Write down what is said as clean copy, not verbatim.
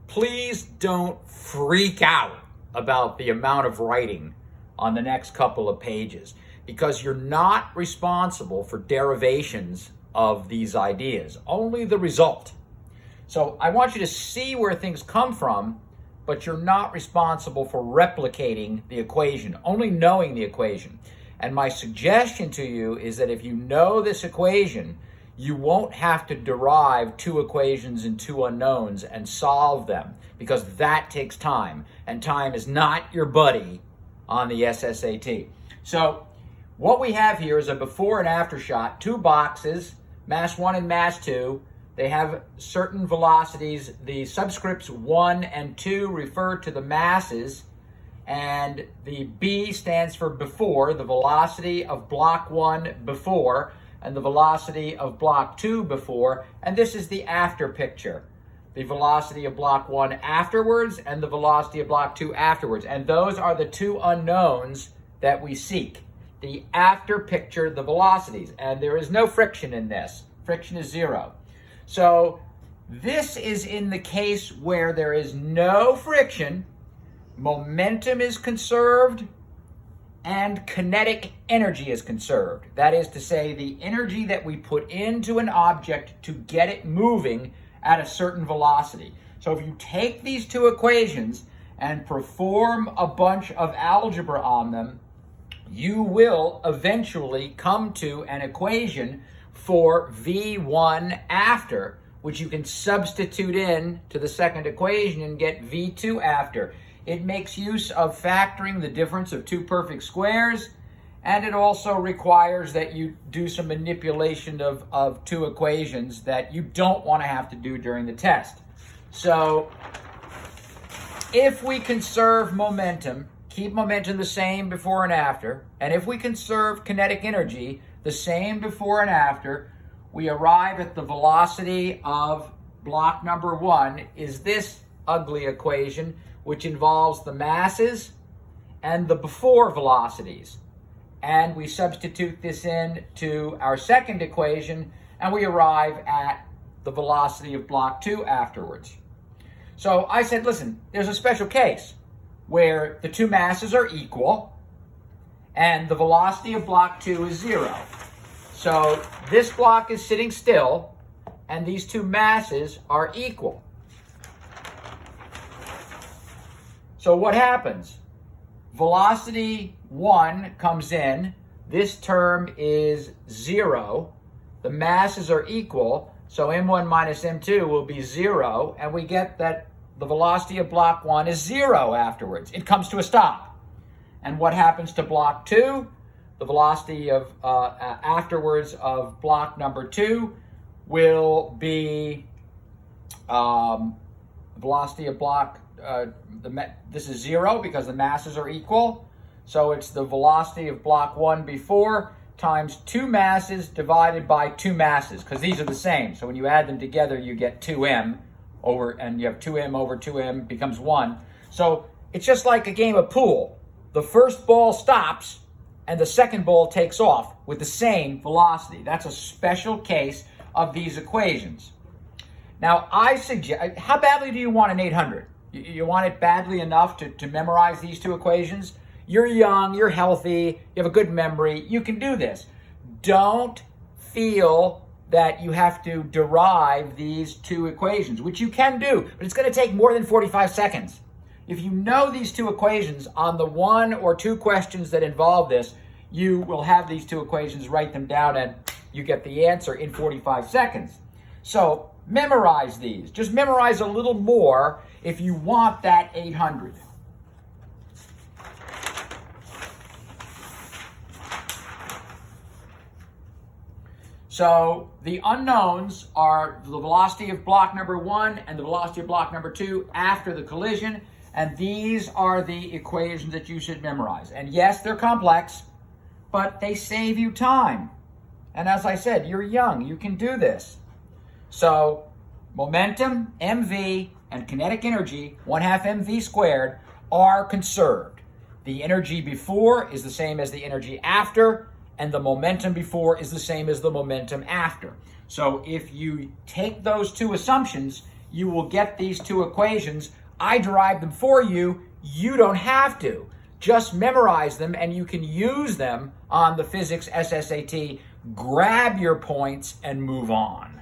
please don't freak out about the amount of writing on the next couple of pages, because you're not responsible for derivations of these ideas, only the result. So I want you to see where things come from, but you're not responsible for replicating the equation, only knowing the equation. And my suggestion to you is that if you know this equation, you won't have to derive two equations and two unknowns and solve them, because that takes time, and time is not your buddy on the SSAT. So what we have here is a before and after shot, two boxes, mass 1 and mass 2. They have certain velocities. The subscripts 1 and 2 refer to the masses, and the B stands for before, the velocity of block 1 before, and the velocity of block 2 before, and this is the after picture. The velocity of block 1 afterwards and the velocity of block 2 afterwards. And those are the two unknowns that we seek. The after picture, the velocities. And there is no friction in this. Friction is 0. So this is in the case where there is no friction, momentum is conserved, and kinetic energy is conserved. That is to say, the energy that we put into an object to get it moving at a certain velocity. So if you take these two equations and perform a bunch of algebra on them, you will eventually come to an equation for V1 after, which you can substitute in to the second equation and get V2 after. It makes use of factoring the difference of two perfect squares, and it also requires that you do some manipulation of two equations that you don't want to have to do during the test. So if we conserve momentum, keep momentum the same before and after, and if we conserve kinetic energy the same before and after, we arrive at the velocity of block number 1 is this ugly equation, which involves the masses and the before velocities. And we substitute this in to our second equation, and we arrive at the velocity of block 2 afterwards. So I said, listen, there's a special case where the two masses are equal and the velocity of block 2 is 0. So this block is sitting still and these two masses are equal. So what happens? Velocity 1 comes in. This term is 0. The masses are equal, so m1 minus m2 will be 0, and we get that the velocity of block 1 is 0 afterwards. It comes to a stop. And what happens to block 2? The velocity of afterwards of block number 2 will be velocity of block, this is 0 because the masses are equal. So it's the velocity of block 1 before times 2 masses divided by 2 masses, because these are the same. So when you add them together, you get 2m over, and you have 2m over 2m becomes 1. So it's just like a game of pool. The first ball stops and the second ball takes off with the same velocity. That's a special case of these equations. Now, I suggest, how badly do you want an 800? You want it badly enough to memorize these two equations? You're young, you're healthy, you have a good memory, you can do this. Don't feel that you have to derive these two equations, which you can do, but it's going to take more than 45 seconds. If you know these two equations on the 1 or 2 questions that involve this, you will have these two equations, write them down, and you get the answer in 45 seconds. So memorize these. Just memorize a little more if you want that 800. So the unknowns are the velocity of block number 1 and the velocity of block number 2 after the collision. And these are the equations that you should memorize. And yes, they're complex, but they save you time. And as I said, you're young, you can do this. So momentum, mv, and kinetic energy, 1/2 mv squared, are conserved. The energy before is the same as the energy after, and the momentum before is the same as the momentum after. So if you take those two assumptions, you will get these two equations. I derived them for you. You don't have to. Just memorize them and you can use them on the physics SSAT. Grab your points and move on.